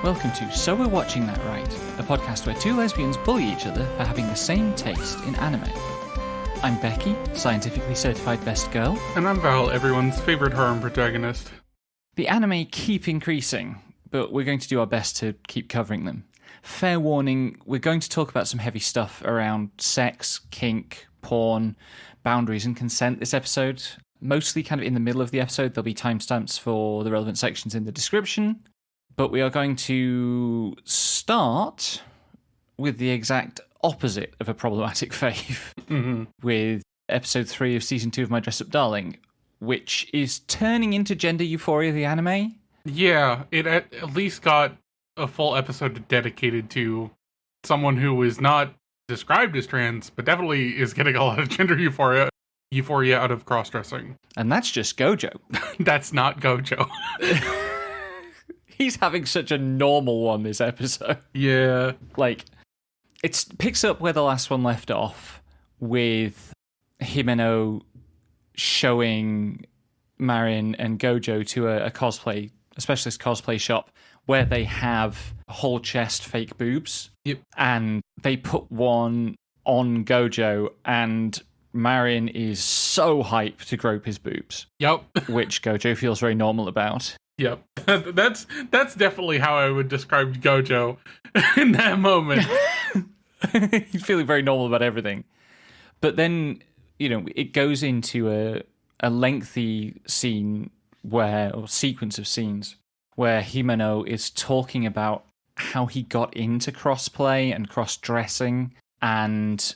Welcome to So We're Watching That Right, a podcast where two lesbians bully each other for having the same taste in anime. I'm Becky, scientifically certified best girl. And I'm Val, everyone's favourite harem protagonist. The anime keep increasing, but we're going to do our best to keep covering them. Fair warning, we're going to talk about some heavy stuff around sex, kink, porn, boundaries and consent this episode. Mostly kind of in the middle of the episode, there'll be timestamps for the relevant sections in the description. But we are going to start with the exact opposite of a problematic fave, with episode 3 of season 2 of My Dress Up Darling, which is turning into Gender Euphoria the anime. Yeah, it at least got a full episode dedicated to someone who is not described as trans, but definitely is getting a lot of gender euphoria out of cross-dressing. And that's just Gojo. That's not Gojo. He's having such a normal one this episode. Yeah. Like, it picks up where the last one left off, with Himeno showing Marin and Gojo to a specialist cosplay shop, where they have whole chest fake boobs. Yep. And they put one on Gojo, and Marin is so hyped to grope his boobs. Yep. Which Gojo feels very normal about. Yep. That's definitely how I would describe Gojo in that moment. He's feeling very normal about everything. But then, it goes into a lengthy scene or sequence of scenes where Himeno is talking about how he got into crossplay and cross-dressing and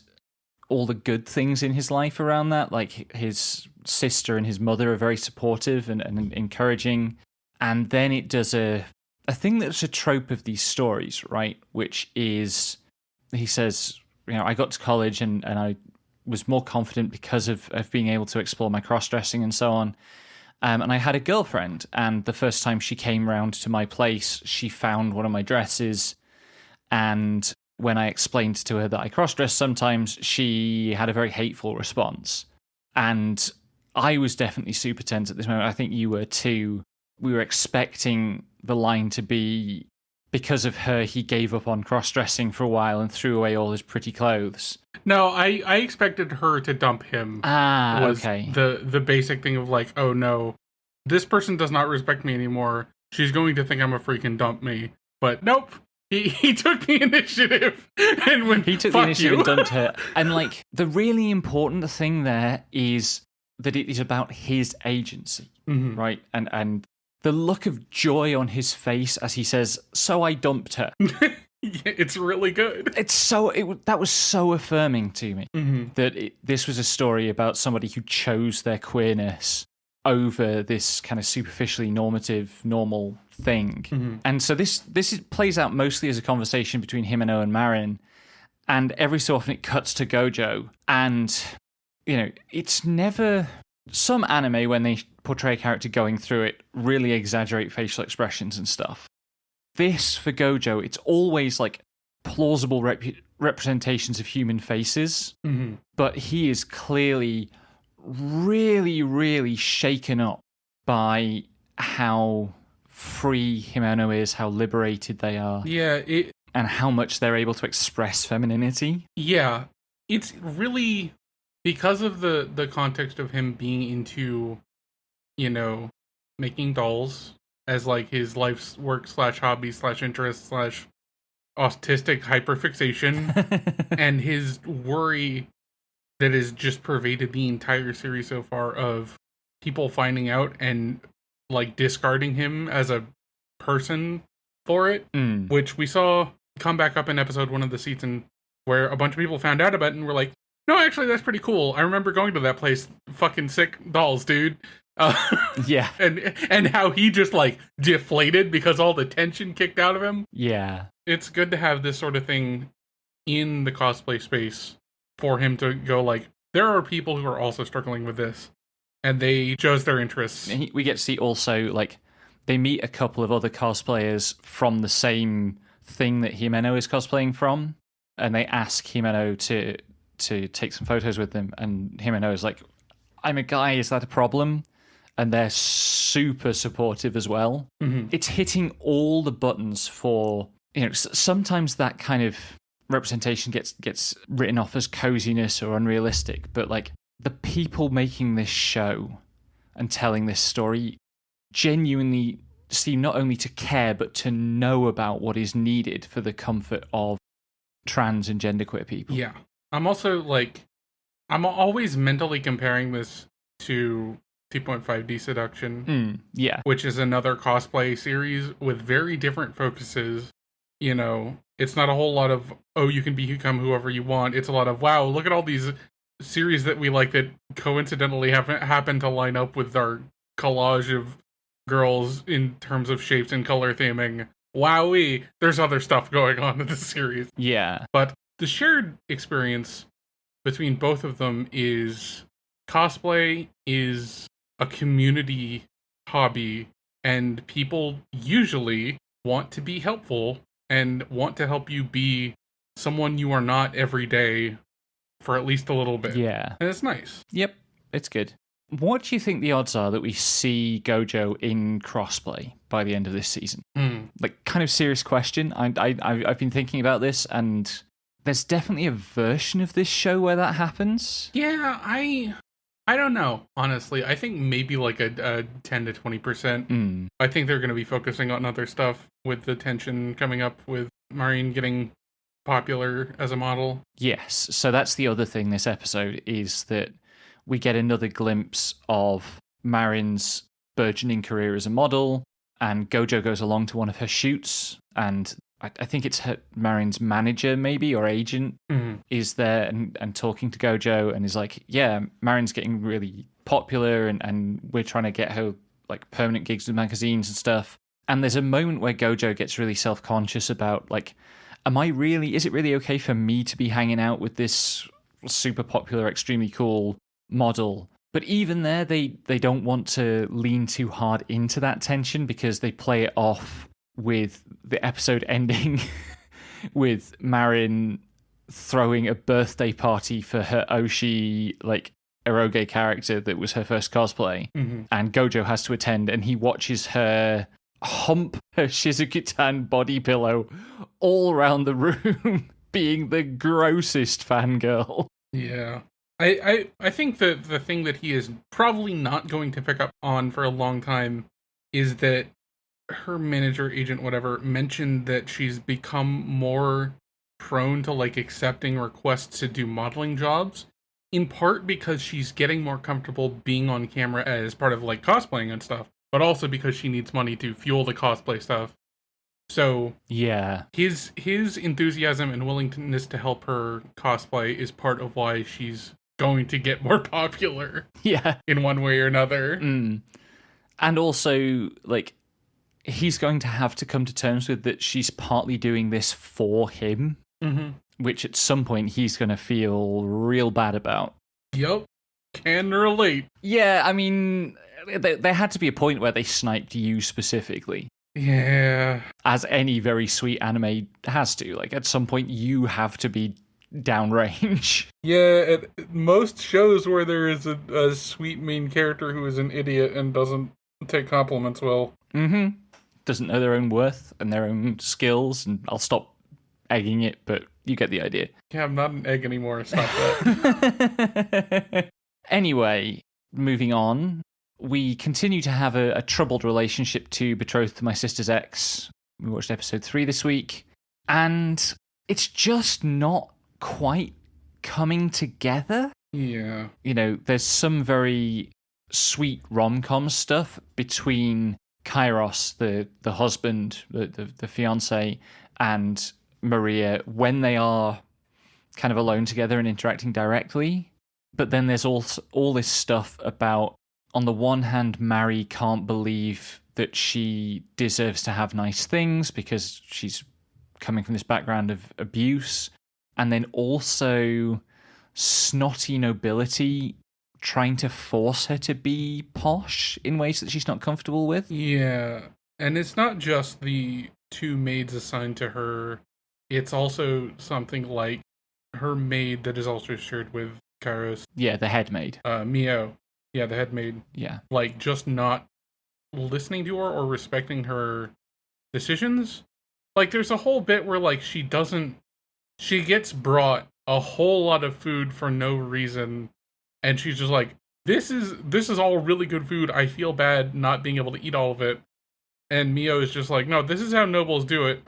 all the good things in his life around that. Like, his sister and his mother are very supportive and encouraging. And then it does a thing that's a trope of these stories, right? Which is, he says, I got to college and I was more confident because of being able to explore my cross-dressing and so on. And I had a girlfriend, and the first time she came round to my place, she found one of my dresses. And when I explained to her that I cross-dress sometimes, she had a very hateful response. And I was definitely super tense at this moment. I think you were too. We were expecting the line to be, because of her, he gave up on cross-dressing for a while and threw away all his pretty clothes. No, I expected her to dump him. Okay. The basic thing of like, oh no, this person does not respect me anymore. She's going to think I'm a freak and dump me. But nope, he took the initiative and went, he took fuck the initiative you. and dumped her. And like, the really important thing there is that it is about his agency, right? And the look of joy on his face as he says, "So I dumped her." It's really good. That was so affirming to me, that this was a story about somebody who chose their queerness over this kind of superficially normal thing. And so this plays out mostly as a conversation between Himeno and Marin, and every so often it cuts to Gojo, and it's never. Some anime, when they portray a character going through it, really exaggerate facial expressions and stuff. This, for Gojo, it's always like plausible representations of human faces, but he is clearly really, really shaken up by how free Himeno is, how liberated they are, and how much they're able to express femininity. Yeah, it's really, because of the context of him being into, making dolls as like his life's work / hobby / interest / autistic hyperfixation, and his worry that has just pervaded the entire series so far of people finding out and like discarding him as a person for it, which we saw come back up in episode 1 of the season, where a bunch of people found out about it and were like, no, actually, that's pretty cool. I remember going to that place. Fucking sick dolls, dude. Yeah. And how he just, like, deflated because all the tension kicked out of him. Yeah. It's good to have this sort of thing in the cosplay space for him to go, like, there are people who are also struggling with this, and they chose their interests. We get to see also, like, they meet a couple of other cosplayers from the same thing that Himeno is cosplaying from, and they ask Himeno to take some photos with them, and Himeno is like, I'm a guy, is that a problem? and they're super supportive as well. Mm-hmm. It's hitting all the buttons for, sometimes that kind of representation gets written off as coziness or unrealistic, but like the people making this show and telling this story genuinely seem not only to care but to know about what is needed for the comfort of trans and genderqueer people. Yeah. I'm also I'm always mentally comparing this to 2.5D Seduction, which is another cosplay series with very different focuses. It's not a whole lot of, oh, you can become whoever you want. It's a lot of, wow, look at all these series that we like that coincidentally happen to line up with our collage of girls in terms of shapes and color theming. Wowee, there's other stuff going on in this series. Yeah. But the shared experience between both of them is cosplay is a community hobby, and people usually want to be helpful and want to help you be someone you are not every day for at least a little bit. Yeah. And it's nice. Yep, it's good. What do you think the odds are that we see Gojo in crossplay by the end of this season? Like, kind of serious question. I've been thinking about this, and there's definitely a version of this show where that happens. Yeah, I don't know, honestly. I think maybe like a 10 to 20%. I think they're going to be focusing on other stuff with the tension coming up with Marine getting popular as a model. Yes, so that's the other thing this episode is that we get another glimpse of Marin's burgeoning career as a model, and Gojo goes along to one of her shoots, and I think it's Marin's manager, maybe, or agent, is there and talking to Gojo, and is like, yeah, Marin's getting really popular, and we're trying to get her like permanent gigs with magazines and stuff. And there's a moment where Gojo gets really self-conscious about, like, is it really okay for me to be hanging out with this super popular, extremely cool model? But even there, they don't want to lean too hard into that tension because they play it off with the episode ending with Marin throwing a birthday party for her Oshi, like, eroge character that was her first cosplay. And Gojo has to attend, and he watches her hump her Shizuku-tan body pillow all around the room, being the grossest fangirl. Yeah. I think that the thing that he is probably not going to pick up on for a long time is that her manager, agent, whatever, mentioned that she's become more prone to like accepting requests to do modeling jobs, in part because she's getting more comfortable being on camera as part of like cosplaying and stuff, but also because she needs money to fuel the cosplay stuff. So yeah, his enthusiasm and willingness to help her cosplay is part of why she's going to get more popular. Yeah, in one way or another. And also, like, he's going to have to come to terms with that she's partly doing this for him, which at some point he's going to feel real bad about. Yep, can relate. Yeah, I mean, there had to be a point where they sniped you specifically. Yeah. As any very sweet anime has to. Like, at some point you have to be downrange. Yeah, at most shows where there is a sweet main character who is an idiot and doesn't take compliments well. Doesn't know their own worth and their own skills, and I'll stop egging it, but you get the idea. Yeah, I'm not an egg anymore. Stop that. Anyway, moving on. We continue to have a troubled relationship to Betrothed to My Sister's Ex. We watched episode 3 this week, and it's just not quite coming together. Yeah. You know, there's some very sweet rom-com stuff between Kairos, the husband, the fiancé, and Maria when they are kind of alone together and interacting directly. But then there's also all this stuff about, on the one hand, Mari can't believe that she deserves to have nice things because she's coming from this background of abuse. And then also snotty nobility trying to force her to be posh in ways that she's not comfortable with. Yeah. And it's not just the two maids assigned to her. It's also something like her maid that is also shared with Kairos. Yeah, the head maid. Mio. Yeah, the head maid. Yeah. Like, just not listening to her or respecting her decisions. Like, there's a whole bit where, like, she gets brought a whole lot of food for no reason, and she's just like, this is all really good food. I feel bad not being able to eat all of it. And Mio is just like, no, this is how nobles do it.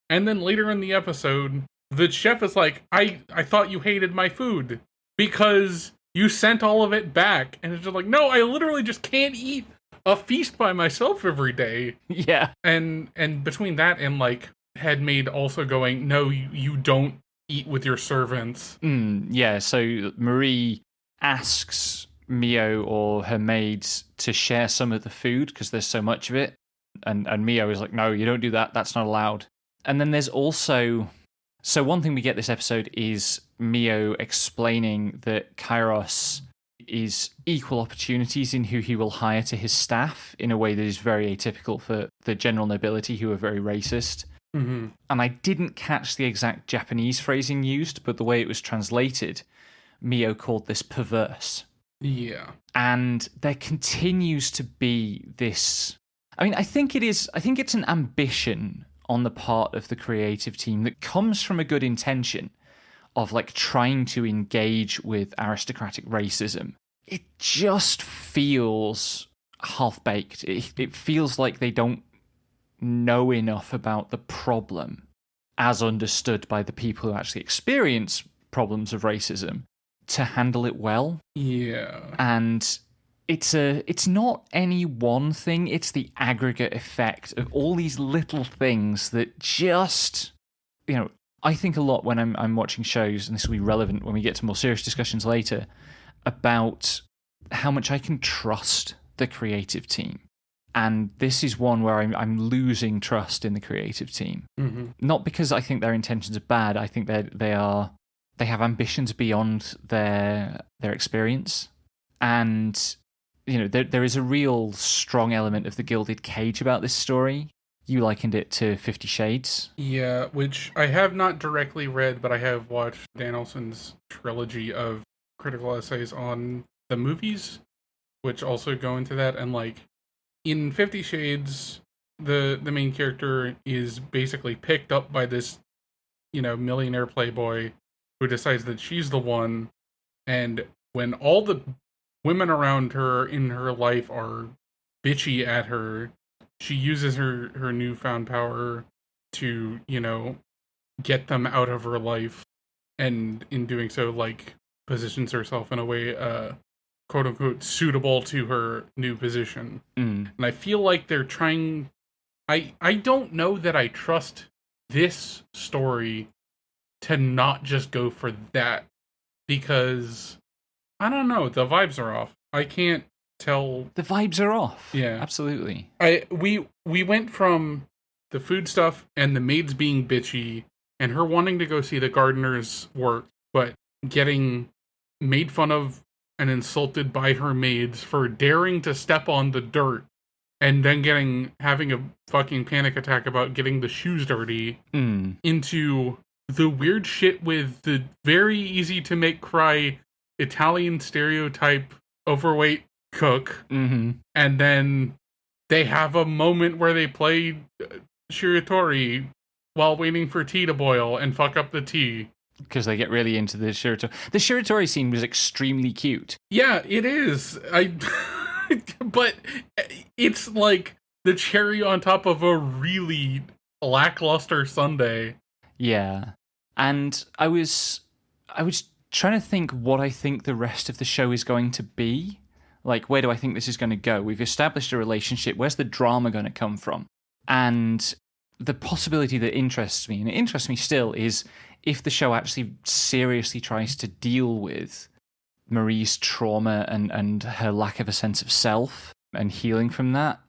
And then later in the episode, the chef is like, I thought you hated my food because you sent all of it back. And it's just like, no, I literally just can't eat a feast by myself every day. Yeah. And between that and like headmaid also going, no, you don't eat with your servants. Yeah, so Marie asks Mio or her maids to share some of the food because there's so much of it. And Mio is like, no, you don't do that. That's not allowed. And then there's also... So one thing we get this episode is Mio explaining that Kairos is equal opportunities in who he will hire to his staff in a way that is very atypical for the general nobility who are very racist. Mm-hmm. And I didn't catch the exact Japanese phrasing used, but the way it was translated, Mio called this perverse. Yeah. And there continues to be this... I mean, I think it's an ambition on the part of the creative team that comes from a good intention of like trying to engage with aristocratic racism. It just feels half-baked. It feels like they don't know enough about the problem as understood by the people who actually experience problems of racism to handle it well. Yeah. And it's not any one thing, it's the aggregate effect of all these little things that just, you know, I think a lot when I'm watching shows, and this will be relevant when we get to more serious discussions later, about how much I can trust the creative team. And this is one where I'm losing trust in the creative team. Mm-hmm. Not because I think their intentions are bad, I think they have ambitions beyond their experience. And you know, there is a real strong element of the Gilded Cage about this story. You likened it to 50 Shades. Yeah, which I have not directly read, but I have watched Dan Olson's trilogy of critical essays on the movies, which also go into that. And like in 50 Shades, the main character is basically picked up by this, you know, millionaire playboy who decides that she's the one. And when all the women around her in her life are bitchy at her, she uses her newfound power to, you know, get them out of her life, and in doing so, like, positions herself in a way, quote unquote, suitable to her new position. And I feel like they're trying... I don't know that I trust this story to not just go for that, because... I don't know. The vibes are off. I can't tell. The vibes are off. Yeah, absolutely. We went from the food stuff and the maids being bitchy and her wanting to go see the gardener's work, but getting made fun of and insulted by her maids for daring to step on the dirt, and then having a fucking panic attack about getting the shoes dirty, into the weird shit with the very easy to make cry Italian stereotype overweight cook. And then they have a moment where they play shiratori while waiting for tea to boil and fuck up the tea. Because they get really into the shiratori. The shiratori scene was extremely cute. Yeah, it is. But it's like the cherry on top of a really lackluster sundae. Yeah. And I was trying to think what I think the rest of the show is going to be. Like, where do I think this is going to go? We've established a relationship. Where's the drama going to come from? And the possibility that interests me, and it interests me still, is if the show actually seriously tries to deal with Marie's trauma and her lack of a sense of self and healing from that.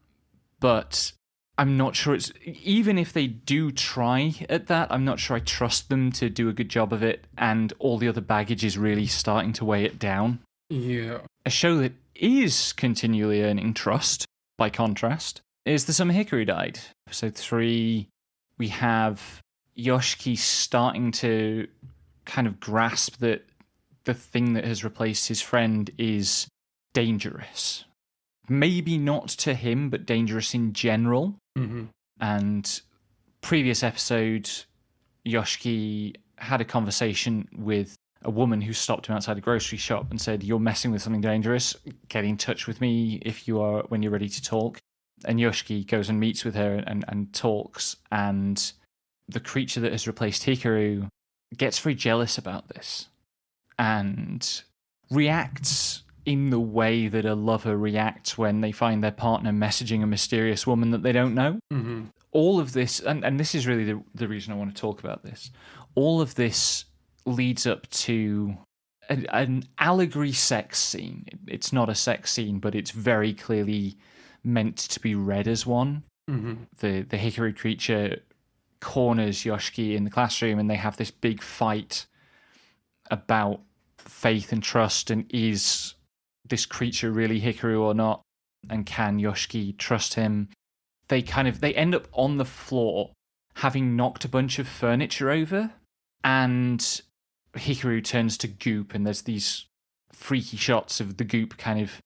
But I'm not sure it's... Even if they do try at that, I'm not sure I trust them to do a good job of it, and all the other baggage is really starting to weigh it down. Yeah. A show that is continually earning trust, by contrast, is The Summer Hikaru Died. Episode 3, we have Yoshiki starting to kind of grasp that the thing that has replaced his friend is dangerous. Maybe not to him, but dangerous in general. Mm-hmm. And previous episode, Yoshiki had a conversation with a woman who stopped him outside a grocery shop and said, "You're messing with something dangerous. Get in touch with me when you're ready to talk." And Yoshiki goes and meets with her and talks. And the creature that has replaced Hikaru gets very jealous about this and reacts in the way that a lover reacts when they find their partner messaging a mysterious woman that they don't know. Mm-hmm. All of this, and this is really the reason I want to talk about this, all of this leads up to an allegory sex scene. It's not a sex scene, but it's very clearly meant to be read as one. Mm-hmm. The Hikaru creature corners Yoshiki in the classroom, and they have this big fight about faith and trust, and is this creature really Hikaru or not, and can Yoshiki trust him? They end up on the floor having knocked a bunch of furniture over, and Hikaru turns to goop, and there's these freaky shots of the goop kind of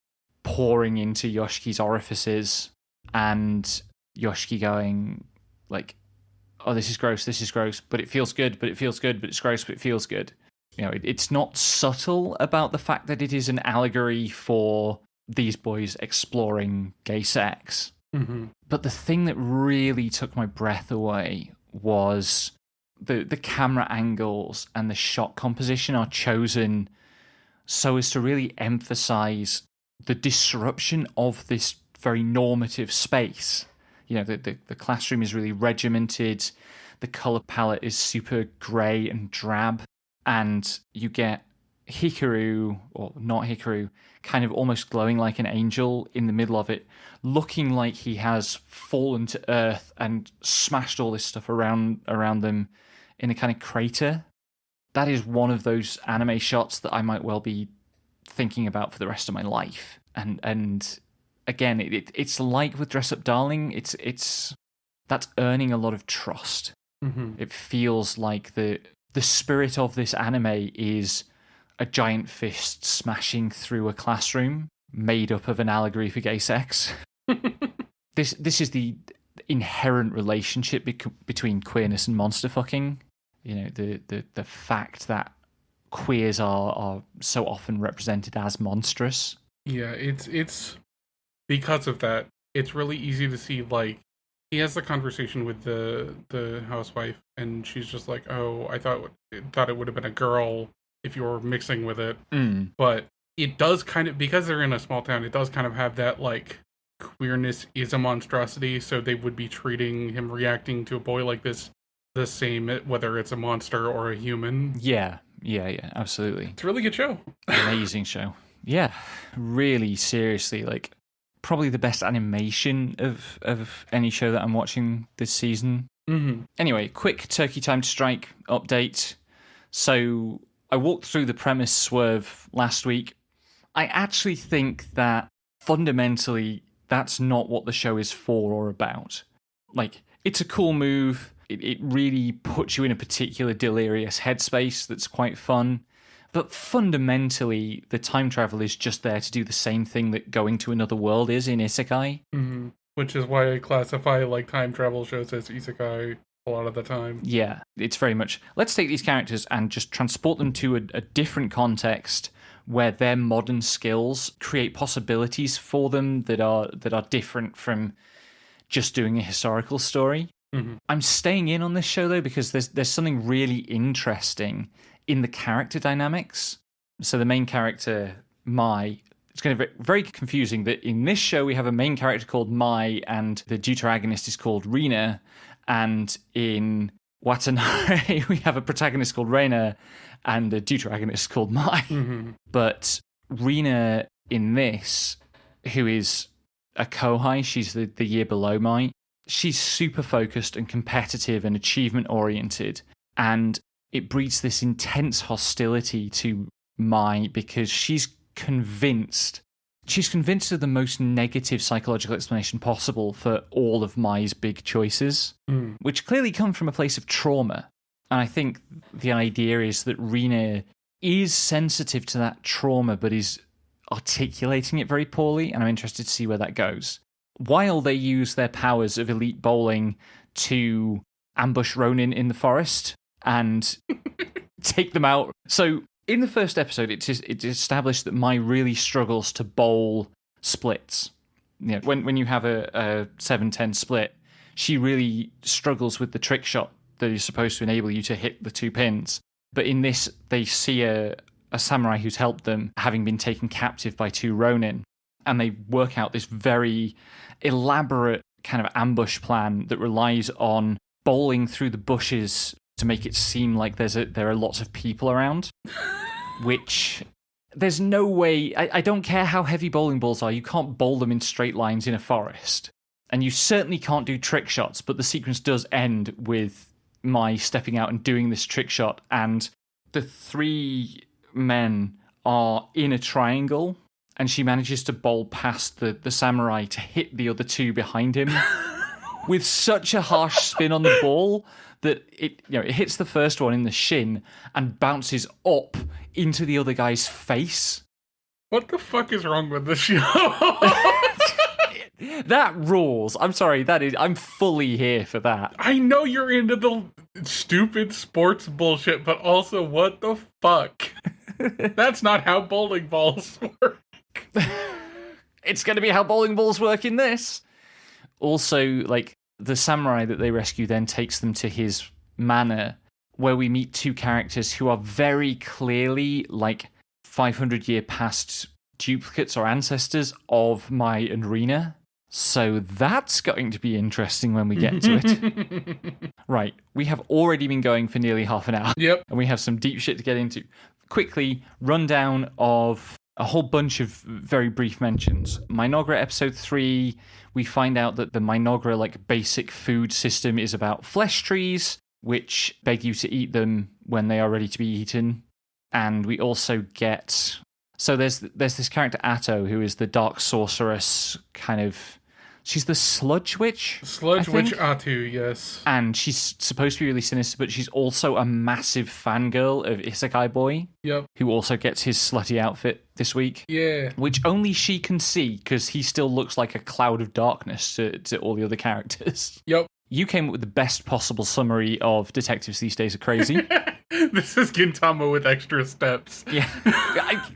pouring into Yoshiki's orifices, and Yoshiki going like, "Oh, this is gross, but it feels good, but it's gross, but it feels good." You know, it's not subtle about the fact that it is an allegory for these boys exploring gay sex. Mm-hmm. But the thing that really took my breath away was the camera angles and the shot composition are chosen so as to really emphasize the disruption of this very normative space. You know, the classroom is really regimented, the color palette is super gray and drab, and you get Hikaru, or not Hikaru, kind of almost glowing like an angel in the middle of it, looking like he has fallen to earth and smashed all this stuff around them in a kind of crater. That is one of those anime shots that I might well be thinking about for the rest of my life. And again, it's like with Dress Up Darling, it's that's earning a lot of trust. Mm-hmm. It feels like the spirit of this anime is a giant fist smashing through a classroom made up of an allegory for gay sex. This is the inherent relationship between queerness and monster fucking. You know, the fact that queers are so often represented as monstrous. Yeah, it's because of that. It's really easy to see, like, he has the conversation with the housewife, and she's just like, "Oh, I thought it would have been a girl if you were mixing with it." Mm. But it does kind of, because they're in a small town, it does kind of have that, like, queerness is a monstrosity, so they would be treating him reacting to a boy like this the same, whether it's a monster or a human. Yeah, absolutely. It's a really good show. Amazing show. Yeah, really, seriously, like, probably the best animation of any show that I'm watching this season. Mm-hmm. Anyway, quick Turkey Time to Strike update. So I walked through the premise swerve last week. I actually think that fundamentally that's not what the show is for or about. Like, it's a cool move. It really puts you in a particular delirious headspace that's quite fun. But fundamentally, the time travel is just there to do the same thing that going to another world is in Isekai. Mm-hmm. Which is why I classify, like, time travel shows as Isekai a lot of the time. Yeah, it's very much, let's take these characters and just transport them to a different context where their modern skills create possibilities for them that are different from just doing a historical story. Mm-hmm. I'm staying in on this show, though, because there's something really interesting in the character dynamics. So the main character, Mai, it's kind of very confusing that in this show we have a main character called Mai and the deuteragonist is called Rina, and in Watanabe we have a protagonist called Reina and a deuteragonist called Mai. Mm-hmm. But Rina in this, who is a Chuhai, she's the year below Mai, she's super focused and competitive and achievement oriented, and it breeds this intense hostility to Mai because she's convinced of the most negative psychological explanation possible for all of Mai's big choices, which clearly come from a place of trauma. And I think the idea is that Rina is sensitive to that trauma, but is articulating it very poorly, and I'm interested to see where that goes. While they use their powers of elite bowling to ambush Ronin in the forest and take them out. So in the first episode, it's established that Mai really struggles to bowl splits. You know, when you have a 7-10 split, she really struggles with the trick shot that is supposed to enable you to hit the 2 pins. But in this, they see a samurai who's helped them, having been taken captive by 2 Ronin, and they work out this very elaborate kind of ambush plan that relies on bowling through the bushes to make it seem like there are lots of people around, which there's no way. I don't care how heavy bowling balls are, you can't bowl them in straight lines in a forest. And you certainly can't do trick shots, but the sequence does end with Mai stepping out and doing this trick shot, and the 3 men are in a triangle, and she manages to bowl past the samurai to hit the other 2 behind him with such a harsh spin on the ball that it hits the first one in the shin and bounces up into the other guy's face. What the fuck is wrong with this show? That rules. I'm sorry, I'm fully here for that. I know you're into the stupid sports bullshit, but also what the fuck? That's not how bowling balls work. It's going to be how bowling balls work in this. Also, like, the samurai that they rescue then takes them to his manor, where we meet 2 characters who are very clearly like 500-year past duplicates or ancestors of Mai and Rina. So that's going to be interesting when we get to it. Right, we have already been going for nearly half an hour. Yep. And we have some deep shit to get into. Quickly, rundown of a whole bunch of very brief mentions. Mynoghra episode 3, we find out that the Mynoghra like basic food system is about flesh trees, which beg you to eat them when they are ready to be eaten. And we also get... So there's this character Atto, who is the dark sorceress kind of... She's the sludge witch? Sludge witch Atu, yes. And she's supposed to be really sinister, but she's also a massive fangirl of Isekai Boy. Yep. Who also gets his slutty outfit this week. Yeah. Which only she can see, because he still looks like a cloud of darkness to all the other characters. Yep. You came up with the best possible summary of detectives these days are crazy. This is Gintama with extra steps. Yeah.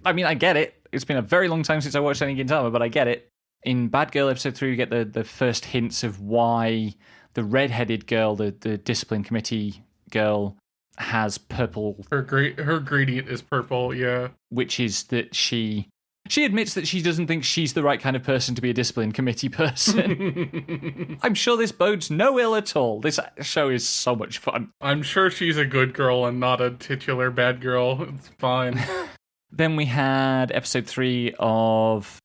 I mean, I get it. It's been a very long time since I watched any Gintama, but I get it. In Bad Girl episode 3, we get the first hints of why the red-headed girl, the discipline committee girl, has purple. Her gradient is purple, yeah. Which is that she admits that she doesn't think she's the right kind of person to be a discipline committee person. I'm sure this bodes no ill at all. This show is so much fun. I'm sure she's a good girl and not a titular bad girl. It's fine. Then we had episode 3 of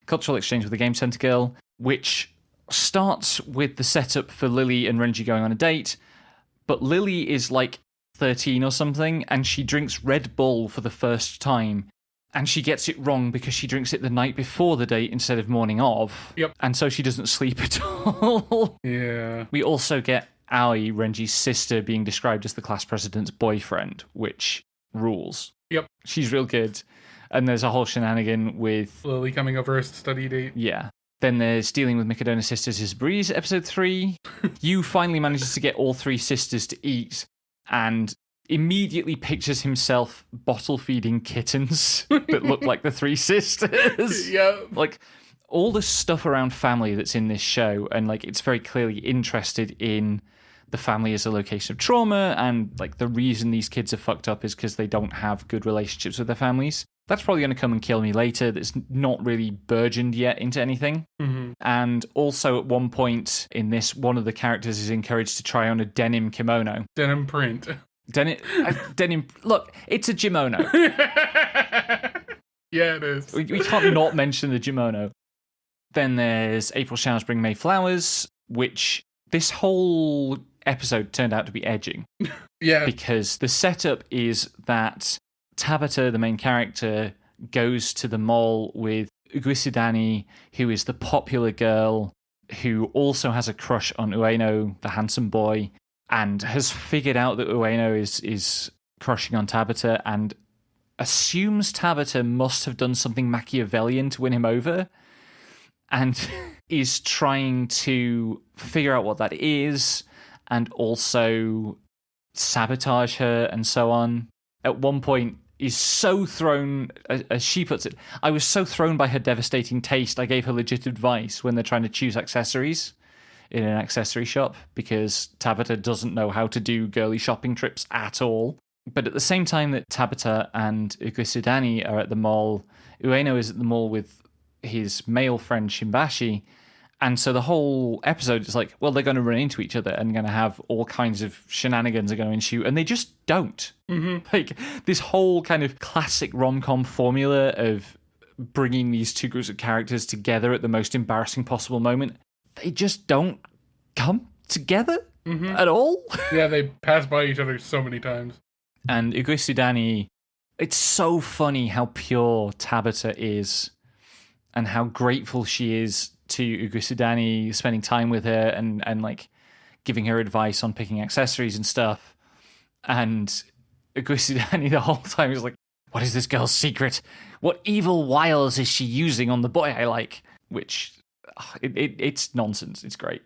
Cultural Exchange with the Game Center Girl, which starts with the setup for Lily and Renji going on a date, but Lily is like 13 or something, and she drinks Red Bull for the first time, and she gets it wrong because she drinks it the night before the date instead of morning of. Yep. And so she doesn't sleep at all. Yeah. We also get Aoi, Renji's sister, being described as the class president's boyfriend, which rules. Yep. She's real good. And there's a whole shenanigan with Lily coming over a study date. Yeah. Then there's Dealing with Mikadono Sisters is a Breeze, episode 3. Yu finally manages to get all 3 sisters to eat and immediately pictures himself bottle feeding kittens that look like the 3 sisters. Yeah. Like, all the stuff around family that's in this show, and like it's very clearly interested in the family as a location of trauma, and like the reason these kids are fucked up is because they don't have good relationships with their families. That's probably going to come and kill me later. That's not really burgeoned yet into anything. Mm-hmm. And also at one point in this, one of the characters is encouraged to try on a denim kimono. Denim print. Denim. Look, it's a kimono. Yeah, it is. We can't not mention the kimono. Then there's April Showers Bring May Flowers, which this whole episode turned out to be edging. Yeah. Because the setup is that Tabata, the main character, goes to the mall with Uguisudani, who is the popular girl who also has a crush on Ueno, the handsome boy, and has figured out that Ueno is crushing on Tabata, and assumes Tabata must have done something Machiavellian to win him over, and is trying to figure out what that is, and also sabotage her and so on. At one point, is so thrown, as she puts it, I was so thrown by her devastating taste, I gave her legit advice when they're trying to choose accessories in an accessory shop, because Tabata doesn't know how to do girly shopping trips at all. But at the same time that Tabata and Ukusudani are at the mall, Ueno is at the mall with his male friend Shimbashi, and so the whole episode is like, well, they're going to run into each other and going to have all kinds of shenanigans are going to ensue, and they just don't. Mm-hmm. Like, this whole kind of classic rom-com formula of bringing these two groups of characters together at the most embarrassing possible moment, they just don't come together at all. Yeah, they pass by each other so many times. And Uguisudani, it's so funny how pure Tabata is and how grateful she is to Uguisudani spending time with her and like giving her advice on picking accessories and stuff. And Uguisudani the whole time is like, what is this girl's secret? What evil wiles is she using on the boy I like? Which, it's nonsense. It's great.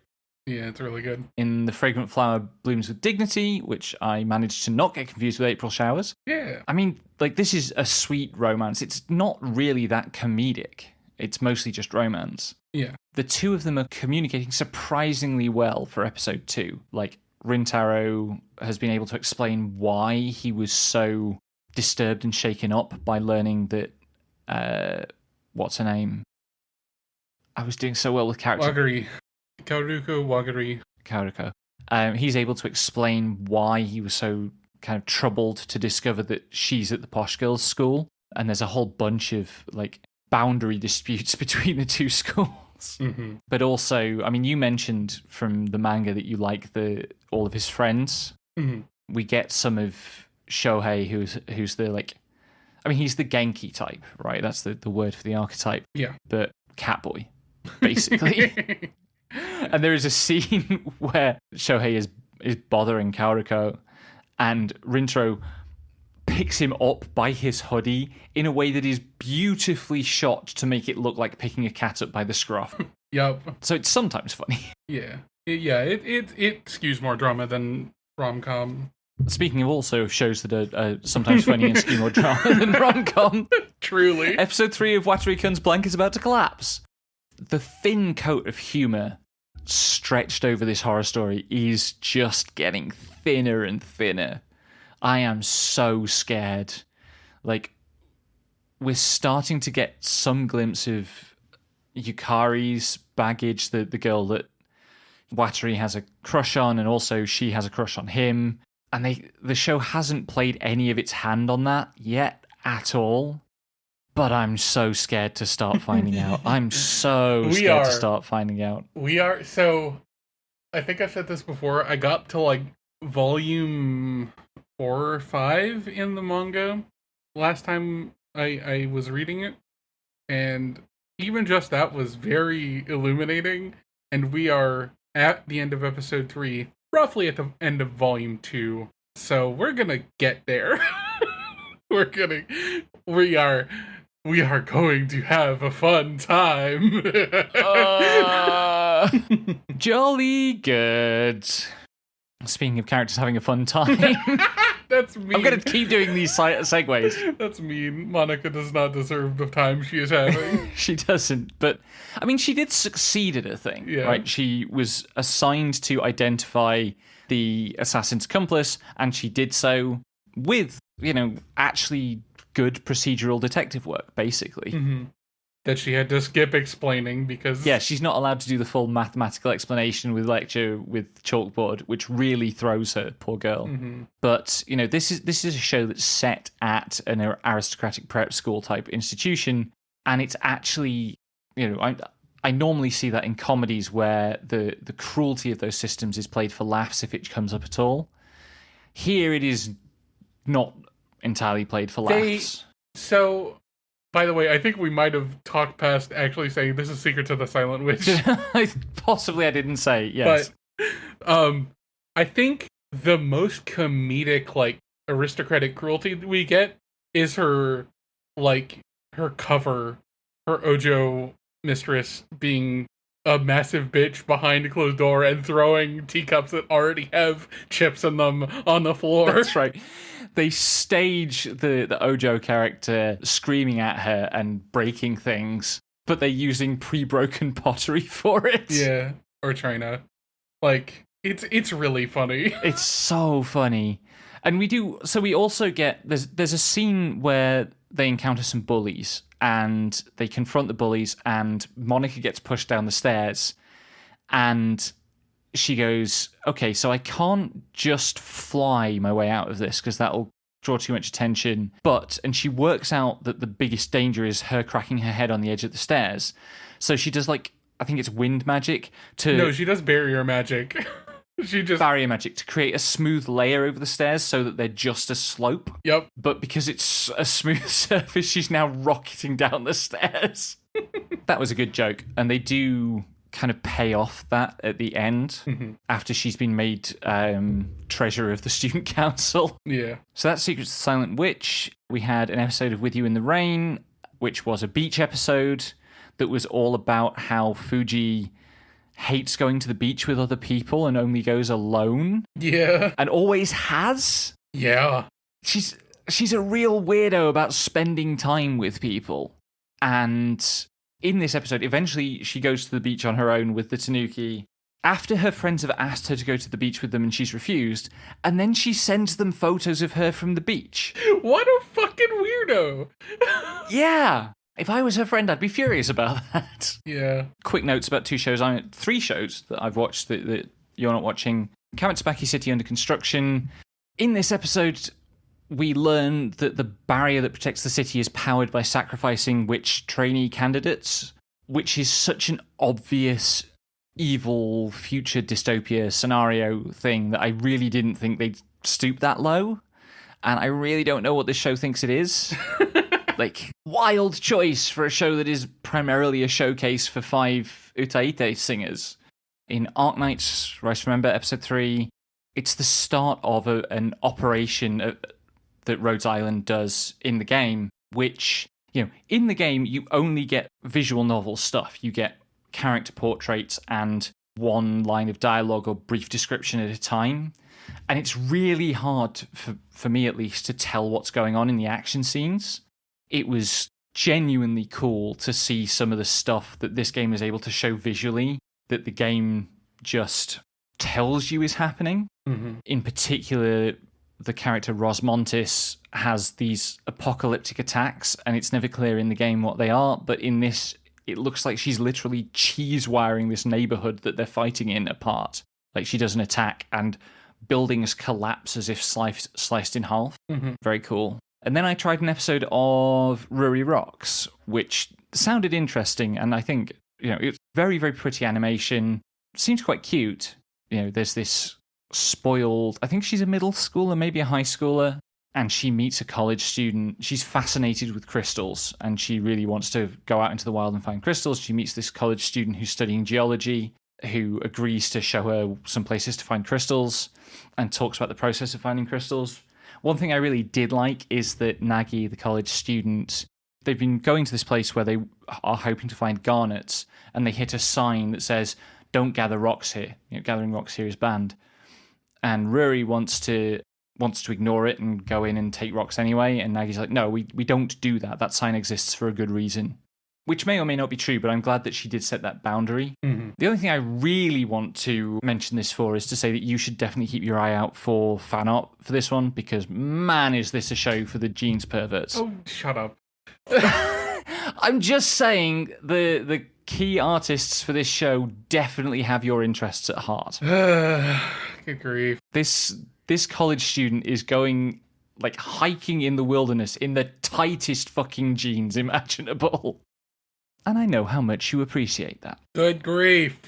Yeah, it's really good. In The Fragrant Flower Blooms with Dignity, which I managed to not get confused with April Showers. Yeah. I mean, like, this is a sweet romance. It's not really that comedic. It's mostly just romance. Yeah. The two of them are communicating surprisingly well for episode 2. Like, Rintaro has been able to explain why he was so disturbed and shaken up by learning that, what's her name? I was doing so well with characters. Wagari. Wagari. Karuko. He's able to explain why he was so kind of troubled to discover that she's at the posh girls' school. And there's a whole bunch of, like, boundary disputes between the two schools. Mm-hmm. But also, I mean, you mentioned from the manga that you like all of his friends. Mm-hmm. We get some of Shohei, who's the, like, I mean, he's the Genki type, right? That's the word for the archetype. Yeah. But catboy, basically. And there is a scene where Shohei is bothering Karuko, and Rintaro picks him up by his hoodie in a way that is beautifully shot to make it look like picking a cat up by the scruff. Yep. So it's sometimes funny. Yeah. It skews more drama than rom-com. Speaking of also shows that are sometimes funny and skew more drama than rom-com. Truly. Episode 3 of Watari-kun's blank is about to collapse. The thin coat of humour stretched over this horror story is just getting thinner and thinner. I am so scared. Like, we're starting to get some glimpse of Yukari's baggage, the girl that Watari has a crush on, and also she has a crush on him. And the show hasn't played any of its hand on that yet at all. But I'm so scared to start finding out. I'm so scared to start finding out. We are. So, I think I've said this before. I got to, like, volume 4 or 5 in the manga last time I was reading it. And even just that was very illuminating. And we are at the end of episode 3, roughly at the end of volume 2. So, we're gonna get there. We are going to have a fun time. Jolly good. Speaking of characters having a fun time. That's mean. I'm going to keep doing these segues. That's mean. Monica does not deserve the time she is having. She doesn't. But, I mean, she did succeed at a thing, right? She was assigned to identify the assassin's accomplice, and she did so with, actually good procedural detective work, basically. Mm-hmm. That she had to skip explaining because... Yeah, she's not allowed to do the full mathematical explanation with lecture with chalkboard, which really throws her, poor girl. Mm-hmm. But, this is a show that's set at an aristocratic prep school type institution, and it's actually, I normally see that in comedies where the cruelty of those systems is played for laughs if it comes up at all. Here it is not entirely played for laughs. So, by the way, I think we might have talked past actually saying this is Secret to the Silent Witch. Possibly I didn't say, yes. But, I think the most comedic, like, aristocratic cruelty we get is her, like, her cover, her Ojo mistress being a massive bitch behind a closed door and throwing teacups that already have chips in them on the floor. That's right. They stage the Ojo character screaming at her and breaking things, but they're using pre-broken pottery for it. Yeah, or China. Like, it's really funny. It's so funny. And we also get, there's a scene where they encounter some bullies, and they confront the bullies, and Monica gets pushed down the stairs, and she goes, okay, so I can't just fly my way out of this because that'll draw too much attention. And she works out that the biggest danger is her cracking her head on the edge of the stairs. So she does, like, I think it's wind magic to... No, she does barrier magic. She just... Barrier magic to create a smooth layer over the stairs so that they're just a slope. Yep. But because it's a smooth surface, she's now rocketing down the stairs. That was a good joke. And they do kind of pay off that at the end after she's been made treasurer of the student council. Yeah. So that's Secrets of the Silent Witch. We had an episode of With You in the Rain, which was a beach episode that was all about how Fuji hates going to the beach with other people and only goes alone. Yeah. And always has. Yeah. She's a real weirdo about spending time with people. And in this episode, eventually she goes to the beach on her own with the Tanuki after her friends have asked her to go to the beach with them and she's refused, and then she sends them photos of her from the beach. What a fucking weirdo. Yeah. If I was her friend, I'd be furious about that. Yeah. Quick notes about three shows that I've watched that you're not watching. Kamitsubaki City Under Construction. In this episode, we learn that the barrier that protects the city is powered by sacrificing witch trainee candidates, which is such an obvious evil future dystopia scenario thing that I really didn't think they'd stoop that low. And I really don't know what this show thinks it is. Like, wild choice for a show that is primarily a showcase for 5 Utaite singers. In Arknights, Rise Remember, episode 3, it's the start of an operation that Rhodes Island does in the game, which, in the game, you only get visual novel stuff. You get character portraits and one line of dialogue or brief description at a time. And it's really hard, for me at least, to tell what's going on in the action scenes. It was genuinely cool to see some of the stuff that this game is able to show visually that the game just tells you is happening. Mm-hmm. In particular, the character Rosmontis has these apocalyptic attacks, and it's never clear in the game what they are, but in this, it looks like she's literally cheese wiring this neighborhood that they're fighting in apart. Like, she does an attack, and buildings collapse as if sliced in half. Mm-hmm. Very cool. And then I tried an episode of Ruri Rocks, which sounded interesting, and I think, it's very, very pretty animation. Seems quite cute. There's this spoiled, I think she's a middle schooler, maybe a high schooler, and she meets a college student. She's fascinated with crystals, and she really wants to go out into the wild and find crystals. She meets this college student who's studying geology, who agrees to show her some places to find crystals, and talks about the process of finding crystals. One thing I really did like is that Nagi, the college student, they've been going to this place where they are hoping to find garnets, and they hit a sign that says, "Don't gather rocks here. Gathering rocks here is banned." And Ruri wants to ignore it and go in and take rocks anyway, and Nagi's like, "No, we don't do that. That sign exists for a good reason." Which may or may not be true, but I'm glad that she did set that boundary. Mm-hmm. The only thing I really want to mention this for is to say that you should definitely keep your eye out for fan art for this one, because man, is this a show for the jeans perverts. Oh, shut up. I'm just saying the key artists for this show definitely have your interests at heart. Good grief. This college student is going, like, hiking in the wilderness in the tightest fucking jeans imaginable. And I know how much you appreciate that. Good grief.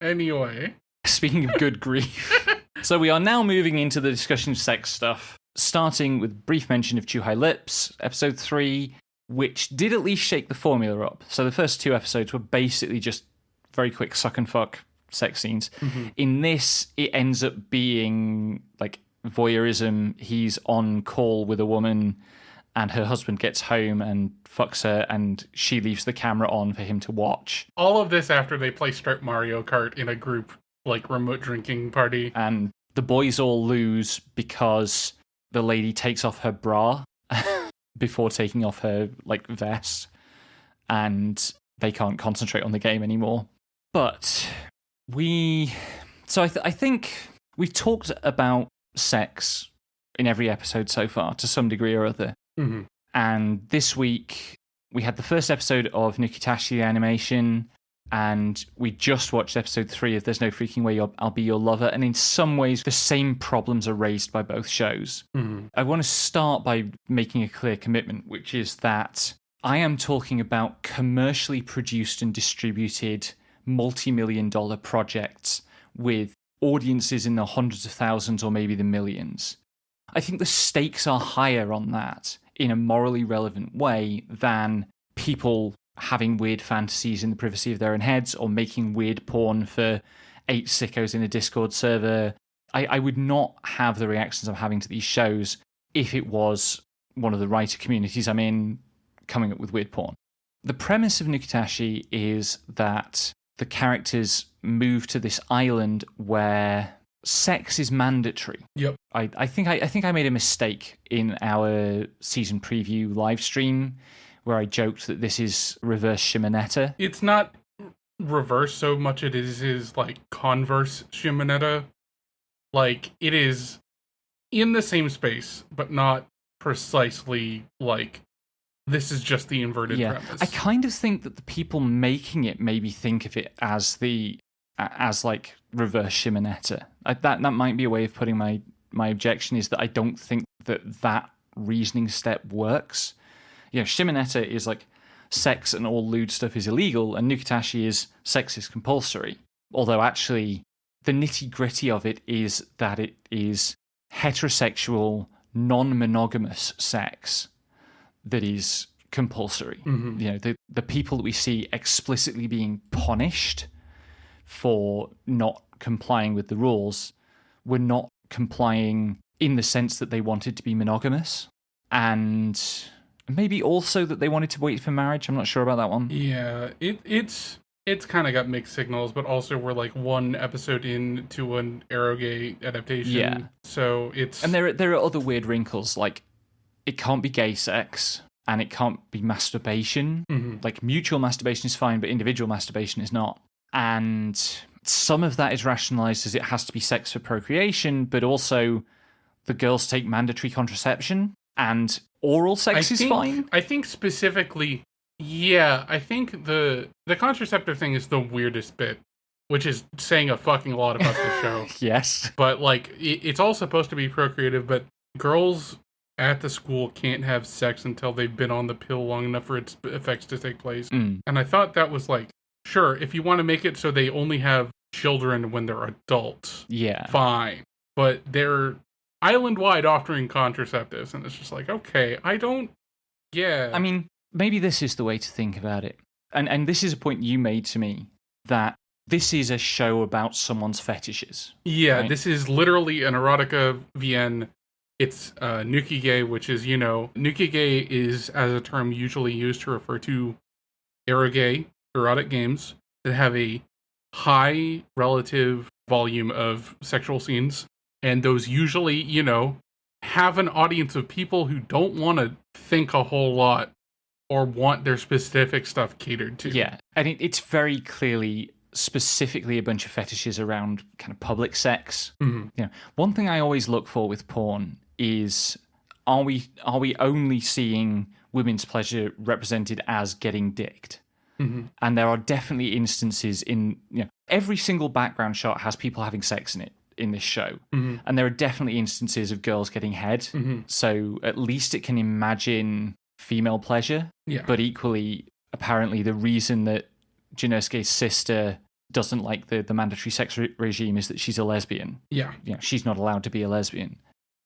Anyway. Speaking of good grief. So we are now moving into the discussion of sex stuff, starting with brief mention of Chuhai Lips, episode 3, which did at least shake the formula up. So the first 2 episodes were basically just very quick suck and fuck sex scenes. Mm-hmm. In this, it ends up being like voyeurism. He's on call with a woman, and her husband gets home and fucks her, and she leaves the camera on for him to watch. All of this after they play Strip Mario Kart in a group, like, remote drinking party. And the boys all lose because the lady takes off her bra before taking off her, like, vest, and they can't concentrate on the game anymore. But I think we've talked about sex in every episode so far, to some degree or other. Mm-hmm. And this week, we had the first episode of Nukitashi the Animation, and we just watched episode 3 of There's No Freaking Way I'll Be Your Lover, and in some ways, the same problems are raised by both shows. Mm-hmm. I want to start by making a clear commitment, which is that I am talking about commercially produced and distributed multi-million-dollar projects with audiences in the hundreds of thousands or maybe the millions. I think the stakes are higher on that in a morally relevant way than people having weird fantasies in the privacy of their own heads or making weird porn for 8 sickos in a Discord server. I would not have the reactions I'm having to these shows if it was one of the writer communities I'm in coming up with weird porn. The premise of Nukitashi is that the characters move to this island where sex is mandatory. Yep. I think I made a mistake in our season preview live stream where I joked that this is reverse Shimonetta. It's not reverse so much it is like converse Shimonetta. Like, it is in the same space, but not precisely like this is just the inverted premise. I kind of think that the people making it maybe think of it as like reverse Shimonetta. That might be a way of putting my objection, is that I don't think that reasoning step works. Shimonetta is like sex and all lewd stuff is illegal, and Nukitashi is sex is compulsory. Although actually the nitty-gritty of it is that it is heterosexual, non-monogamous sex that is compulsory. Mm-hmm. The people that we see explicitly being punished for not complying with the rules were not complying in the sense that they wanted to be monogamous, and maybe also that they wanted to wait for marriage. I'm not sure about that one. Yeah, it's kind of got mixed signals, but also we're like one episode into an eroge adaptation. Yeah. So it's... And there are other weird wrinkles, like it can't be gay sex and it can't be masturbation. Mm-hmm. Like mutual masturbation is fine, but individual masturbation is not. And some of that is rationalized as it has to be sex for procreation, but also the girls take mandatory contraception and oral sex is fine. I think specifically, yeah, I think the contraceptive thing is the weirdest bit, which is saying a fucking lot about the show. Yes. But like, it's all supposed to be procreative, but girls at the school can't have sex until they've been on the pill long enough for its effects to take place. Mm. And I thought that was like, sure, if you want to make it so they only have children when they're adults, yeah, fine. But they're island-wide offering contraceptives, and it's just like, okay, I mean, maybe this is the way to think about it. And this is a point you made to me, that this is a show about someone's fetishes. Yeah, right? This is literally an erotica VN. It's nukige, which is, nukige is, as a term usually used to refer to erotic games that have a high relative volume of sexual scenes. And those usually, have an audience of people who don't want to think a whole lot or want their specific stuff catered to. Yeah, and it's very clearly specifically a bunch of fetishes around kind of public sex. Mm-hmm. One thing I always look for with porn is, are we only seeing women's pleasure represented as getting dicked? Mm-hmm. And there are definitely instances in, every single background shot has people having sex in it in this show. Mm-hmm. And there are definitely instances of girls getting head. Mm-hmm. So at least it can imagine female pleasure. Yeah. But equally, apparently the reason that Jinosuke's sister doesn't like the mandatory sex regime is that she's a lesbian. Yeah. She's not allowed to be a lesbian.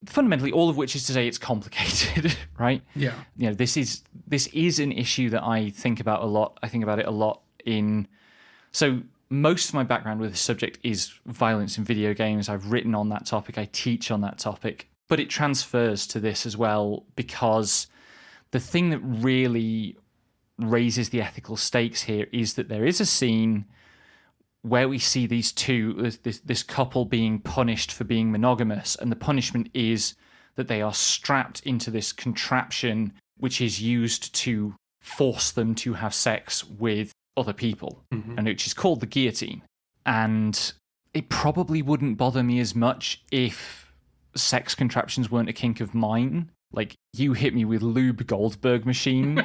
Fundamentally, all of which is to say it's complicated, right? Yeah. This is an issue that I think about a lot. I think about it a lot so most of my background with this subject is violence in video games. I've written on that topic. I teach on that topic. But it transfers to this as well because the thing that really raises the ethical stakes here is that there is a scene where we see these two, this couple being punished for being monogamous, and the punishment is that they are strapped into this contraption which is used to force them to have sex with other people, and which is called the guillotine. And it probably wouldn't bother me as much if sex contraptions weren't a kink of mine. Like, you hit me with Lube Goldberg machine.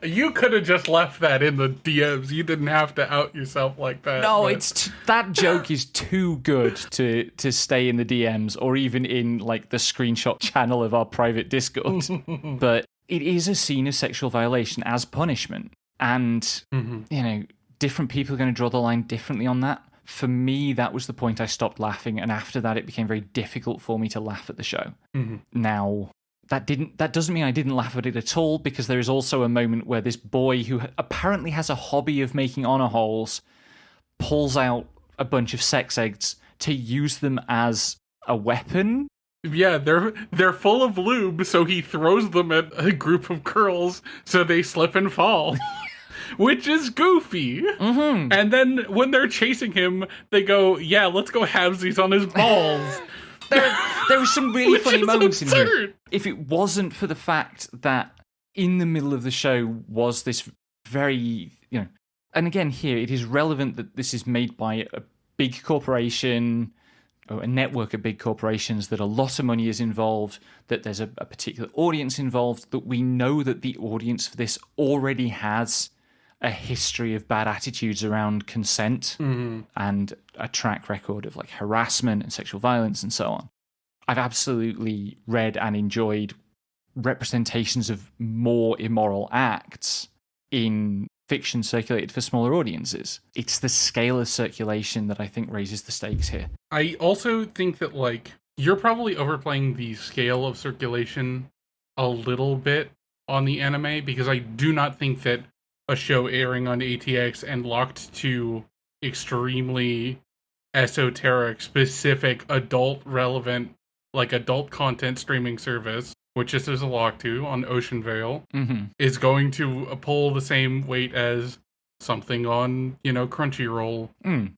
You could have just left that in the DMs. You didn't have to out yourself like that. No, but that joke is too good to stay in the DMs or even in like the screenshot channel of our private Discord. But it is a scene of sexual violation as punishment. And, you know, different people are going to draw the line differently on that. For me, that was the point I stopped laughing. And after that, it became very difficult for me to laugh at the show. Now, that doesn't mean I didn't laugh at it at all, because there is also a moment where this boy who apparently has a hobby of making honor holes pulls out a bunch of sex eggs to use them as a weapon. Yeah, they're full of lube, so he throws them at a group of girls so they slip and fall. Which is goofy. And then when they're chasing him, they go, yeah, let's go halvesies on his balls. There were some really funny moments in here. If it wasn't for the fact that in the middle of the show was this very, you know, and again here, it is relevant that this is made by a big corporation, or a network of big corporations, that a lot of money is involved, that there's a particular audience involved, that we know that the audience for this already has a history of bad attitudes around consent and a track record of like harassment and sexual violence and so on. I've absolutely read and enjoyed representations of more immoral acts in fiction circulated for smaller audiences. It's the scale of circulation that I think raises the stakes here. I also think that, like, you're probably overplaying the scale of circulation a little bit on the anime, because I do not think that a show airing on ATX and locked to extremely esoteric, specific, adult relevant, like adult content streaming service, which this is a lock to on Ocean Vale, is going to pull the same weight as something on, you know, Crunchyroll.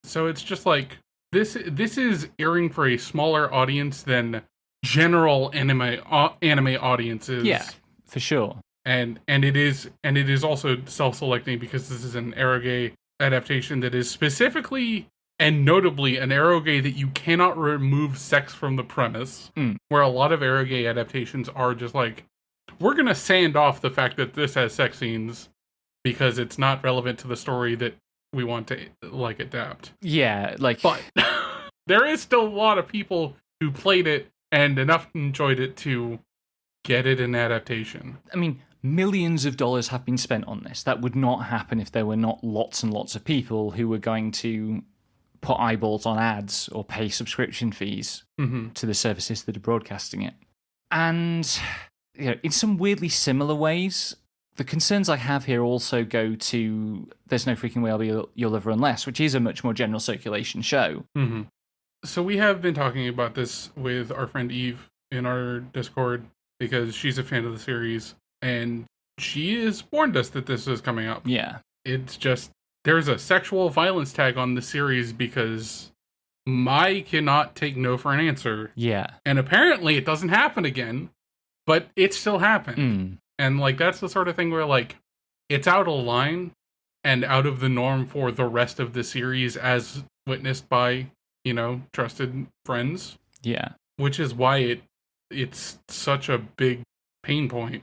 So it's just like, this is airing for a smaller audience than general anime audiences. Yeah, for sure. And it is also self-selecting, because this is an eroge adaptation that is specifically and notably an eroge that you cannot remove sex from the premise. Where a lot of eroge adaptations are just like, we're gonna sand off the fact that this has sex scenes because it's not relevant to the story that we want to like adapt. Yeah, like, but there is still a lot of people who played it and enough enjoyed it to get it an adaptation. I mean, millions of dollars have been spent on this. That would not happen if there were not lots and lots of people who were going to put eyeballs on ads or pay subscription fees to the services that are broadcasting it. And, you know, in some weirdly similar ways, the concerns I have here also go to There's No Freaking Way I'll Be Your Lover Unless, which is a much more general circulation show. So we have been talking about this with our friend Eve in our Discord, because she's a fan of the series, and she has warned us that this is coming up. Yeah. It's just, there's a sexual violence tag on the series because Mai cannot take no for an answer. Yeah. And apparently it doesn't happen again, but it still happened. And, like, that's the sort of thing where, like, it's out of line and out of the norm for the rest of the series as witnessed by, you know, trusted friends. Yeah. Which is why it's such a big pain point,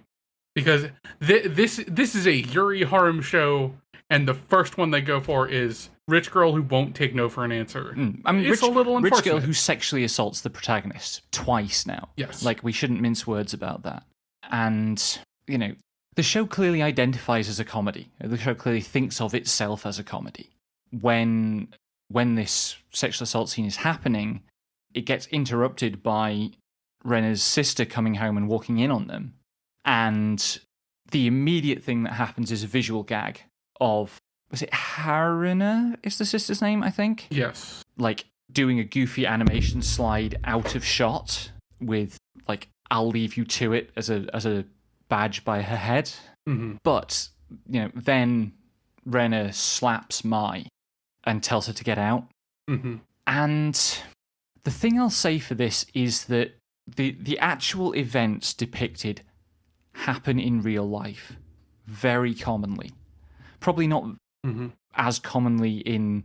because this is a Yuri harem show, and the first one they go for is rich girl who won't take no for an answer. I mean, it's a little unfortunate. Rich girl who sexually assaults the protagonist twice now. Yes, like, we shouldn't mince words about that. And, you know, the show clearly identifies as a comedy. The show clearly thinks of itself as a comedy. When this sexual assault scene is happening, it gets interrupted by Rena's sister coming home and walking in on them. And the immediate thing that happens is a visual gag of, was it Haruna is the sister's name, I think? Yes. Like, doing a goofy animation slide out of shot with, like, I'll leave you to it as a badge by her head. Mm-hmm. But, then Rena slaps Mai and tells her to get out. Mm-hmm. And the thing I'll say for this is that the actual events depicted happen in real life very commonly. Probably not as commonly in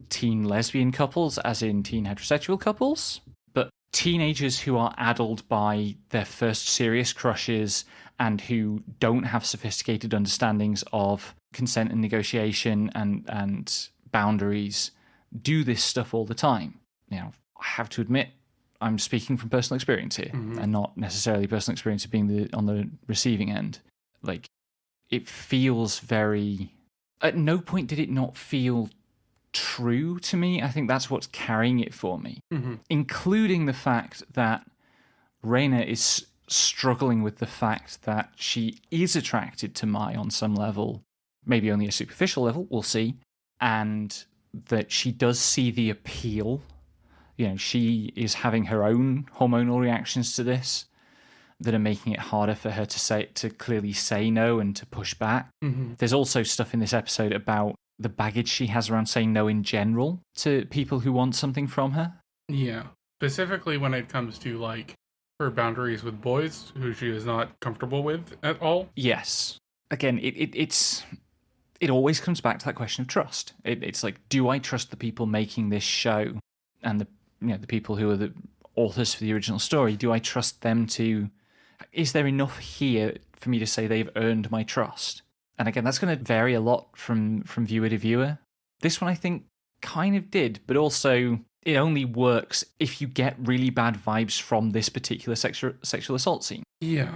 teen lesbian couples as in teen heterosexual couples, but teenagers who are addled by their first serious crushes and who don't have sophisticated understandings of consent and negotiation and boundaries do this stuff all the time. I have to admit, I'm speaking from personal experience here, and not necessarily personal experience of being on the receiving end. Like, it feels very... At no point did it not feel true to me. I think that's what's carrying it for me. Including the fact that Reina is struggling with the fact that she is attracted to Mai on some level, maybe only a superficial level, we'll see, and that she does see the appeal. She is having her own hormonal reactions to this that are making it harder for her to clearly say no and to push back. There's also stuff in this episode about the baggage she has around saying no in general to people who want something from her. Yeah. Specifically when it comes to, her boundaries with boys who she is not comfortable with at all. Yes. Again, it always comes back to that question of trust. It's like, do I trust the people making this show and the people who are the authors for the original story? Do I trust them to... Is there enough here for me to say they've earned my trust? And again, that's going to vary a lot from viewer to viewer. This one, I think, kind of did, but also it only works if you get really bad vibes from this particular sexual assault scene. Yeah.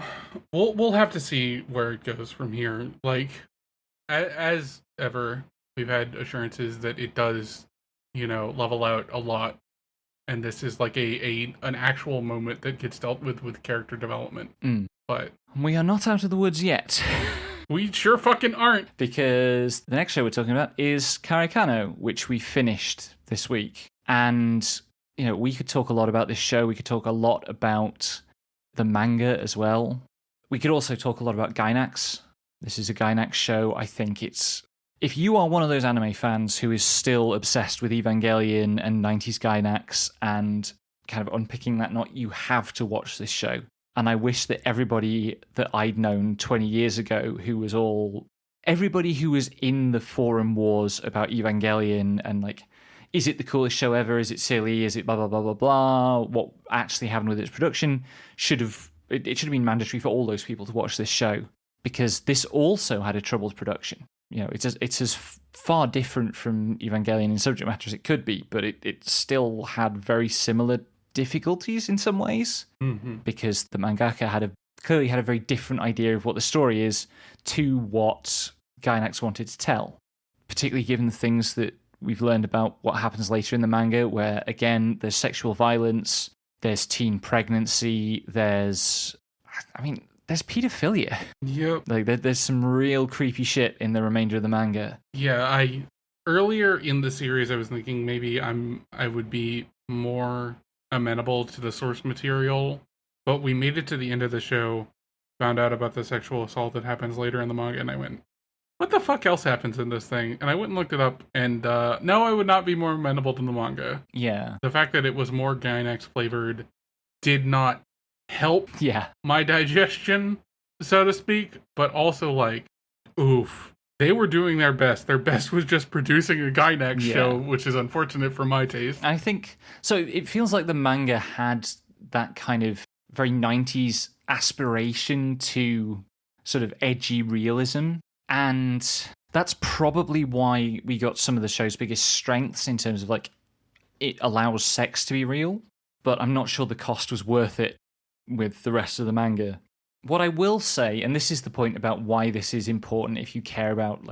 We'll have to see where it goes from here. As ever, we've had assurances that it does, level out a lot. And this is an actual moment that gets dealt with character development. But we are not out of the woods yet. We sure fucking aren't. Because the next show we're talking about is Kare Kano, which we finished this week. And, we could talk a lot about this show. We could talk a lot about the manga as well. We could also talk a lot about Gainax. This is a Gainax show. I think it's... If you are one of those anime fans who is still obsessed with Evangelion and 90s Gainax and kind of unpicking that knot, you have to watch this show. And I wish that everybody that I'd known 20 years ago everybody who was in the forum wars about Evangelion and is it the coolest show ever? Is it silly? Is it blah, blah, blah, blah, blah? What actually happened with its production? It should have been mandatory for all those people to watch this show, because this also had a troubled production. It's as far different from Evangelion in subject matter as it could be, but it still had very similar difficulties in some ways, because the mangaka clearly had a very different idea of what the story is to what Gainax wanted to tell, particularly given the things that we've learned about what happens later in the manga, where, again, there's sexual violence, there's teen pregnancy, there's pedophilia. Yep. There's some real creepy shit in the remainder of the manga. Yeah, earlier in the series I was thinking maybe I would be more amenable to the source material, but we made it to the end of the show, found out about the sexual assault that happens later in the manga, and I went, what the fuck else happens in this thing? And I went and looked it up, and no, I would not be more amenable to the manga. Yeah. The fact that it was more Gainax flavored did not help my digestion, so to speak, but also oof. They were doing their best. Their best was just producing a Gainax show, which is unfortunate for my taste. I think, so it feels like the manga had that kind of very 90s aspiration to sort of edgy realism, and that's probably why we got some of the show's biggest strengths in terms of it allows sex to be real, but I'm not sure the cost was worth it with the rest of the manga. What I will say, and this is the point about why this is important if you care about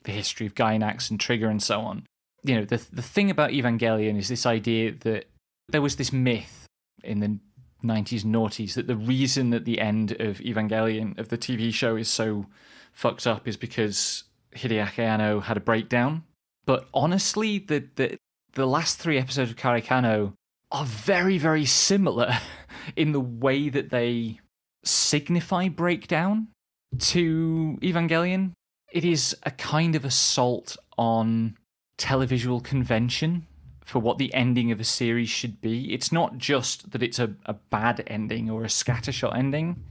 the history of Gainax and Trigger and so on. The thing about Evangelion is this idea that there was this myth in the 90s and noughties that the reason that the end of Evangelion, of the TV show, is so fucked up is because Hideaki Anno had a breakdown. But honestly, the last 3 episodes of Kare Kano are very, very similar in the way that they signify breakdown to Evangelion. It is a kind of assault on televisual convention for what the ending of a series should be. It's not just that it's a bad ending or a scattershot ending.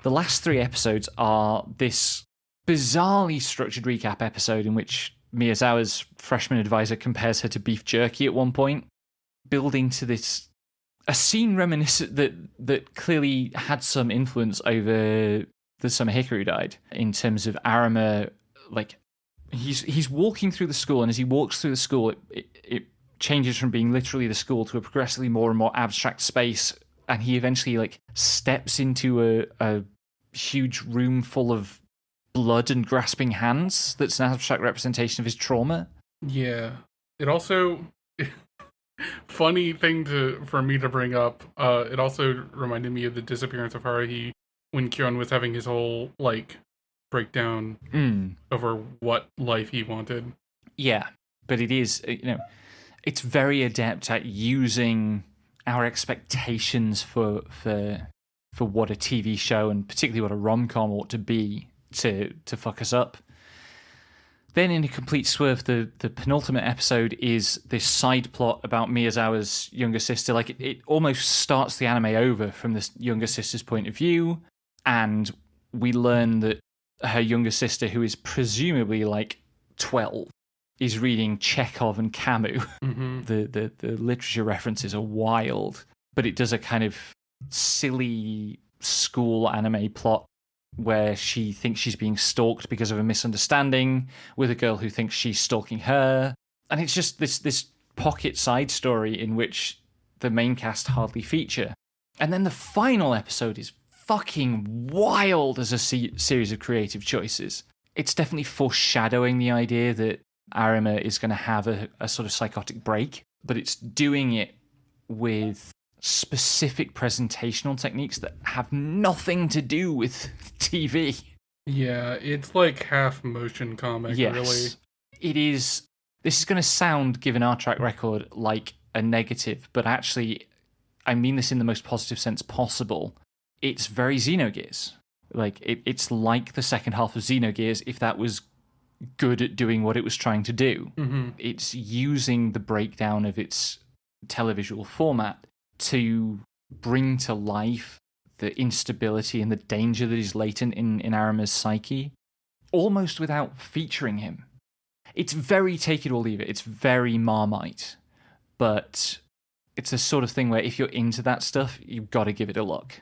The last 3 episodes are this bizarrely structured recap episode in which Miyazawa's freshman advisor compares her to beef jerky at one point, building to this a scene reminiscent that clearly had some influence over the summer Hikaru died, in terms of Arima, like, he's walking through the school, and as he walks through the school, it changes from being literally the school to a progressively more and more abstract space, and he eventually, like, steps into a huge room full of blood and grasping hands that's an abstract representation of his trauma. Yeah. It also... funny thing for me to bring up, it also reminded me of the disappearance of Haruhi when Kyon was having his whole, like, breakdown over what life he wanted. Yeah, but it is, it's very adept at using our expectations for what a TV show, and particularly what a rom-com ought to be, to fuck us up. Then, in a complete swerve, the penultimate episode is this side plot about Miyazawa's younger sister. Like, it almost starts the anime over from this younger sister's point of view, and we learn that her younger sister, who is presumably like 12, is reading Chekhov and Camus. Mm-hmm. The literature references are wild, but it does a kind of silly school anime plot where she thinks she's being stalked because of a misunderstanding with a girl who thinks she's stalking her. And it's just this pocket side story in which the main cast hardly feature. And then the final episode is fucking wild as a series of creative choices. It's definitely foreshadowing the idea that Arima is going to have a sort of psychotic break, but it's doing it with specific presentational techniques that have nothing to do with TV. Yeah, it's like half motion comic, yes, really. It is. This is going to sound, given our track record, like a negative, but actually, I mean this in the most positive sense possible. It's very Xenogears. Like, it's like the second half of Xenogears if that was good at doing what it was trying to do. Mm-hmm. It's using the breakdown of its televisual format to bring to life the instability and the danger that is latent in Arima's psyche, almost without featuring him. It's very take it or leave it. It's very Marmite, but it's the sort of thing where if you're into that stuff, you've got to give it a look.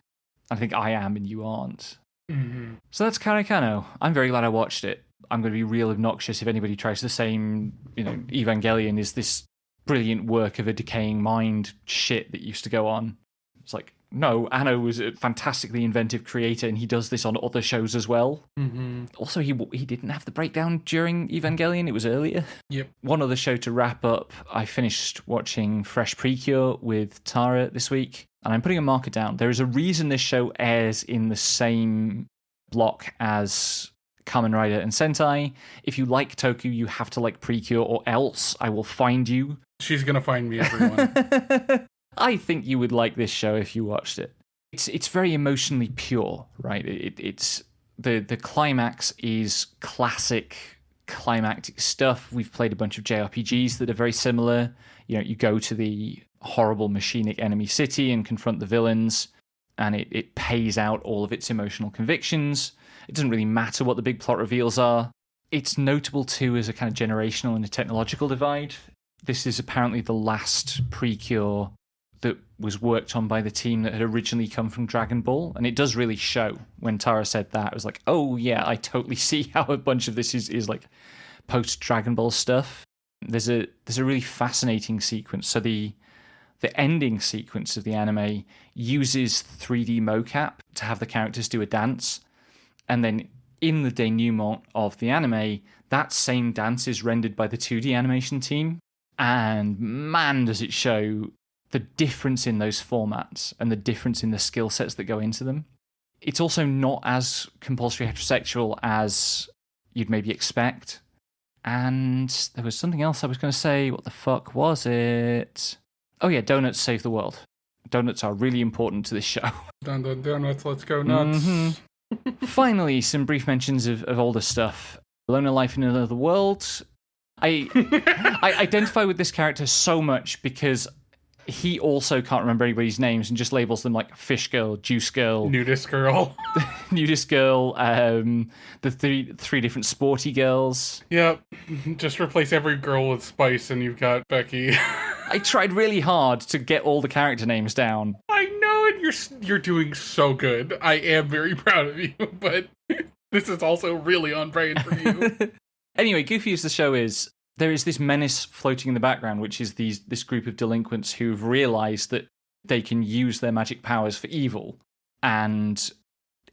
I think I am and you aren't. Mm-hmm. So that's Kare Kano. I'm very glad I watched it. I'm going to be real obnoxious if anybody tries the same, Evangelion is this brilliant work of a decaying mind shit that used to go on. It's like, no, Anno was a fantastically inventive creator and he does this on other shows as well. Mm-hmm. Also, he didn't have the breakdown during Evangelion, it was earlier. Yep. One other show to wrap up, I finished watching Fresh PreCure with Tara this week, and I'm putting a marker down. There is a reason this show airs in the same block as Kamen Rider and Sentai. If you like Toku, you have to like PreCure, or else I will find you. She's gonna find me, everyone. I think you would like this show if you watched it. It's very emotionally pure, right? It's the climax is classic climactic stuff. We've played a bunch of JRPGs that are very similar. You go to the horrible machinic enemy city and confront the villains, and it pays out all of its emotional convictions. It doesn't really matter what the big plot reveals are. It's notable too as a kind of generational and a technological divide. This is apparently the last PreCure that was worked on by the team that had originally come from Dragon Ball, and it does really show. When Tara said that, I was like, oh yeah, I totally see how a bunch of this is like post Dragon Ball stuff. There's a really fascinating sequence. So the ending sequence of the anime uses 3D mocap to have the characters do a dance, and then in the denouement of the anime, that same dance is rendered by the 2D animation team, and man, does it show the difference in those formats and the difference in the skill sets that go into them. It's also not as compulsory heterosexual as you'd maybe expect. And there was something else I was going to say. What the fuck was it? Oh yeah, Donuts Save the World. Donuts are really important to this show. Donuts, let's go nuts. Mm-hmm. Finally, some brief mentions of older stuff. Loner Life in Another World. I identify with this character so much because he also can't remember anybody's names and just labels them like Fish Girl, Juice Girl, Nudist Girl, Nudist Girl, the three different sporty girls. Yep, just replace every girl with Spice and you've got Becky. I tried really hard to get all the character names down. I know it. You're doing so good. I am very proud of you, but this is also really on brand for you. Anyway, goofy as the show is, there is this menace floating in the background, which is this group of delinquents who've realised that they can use their magic powers for evil. And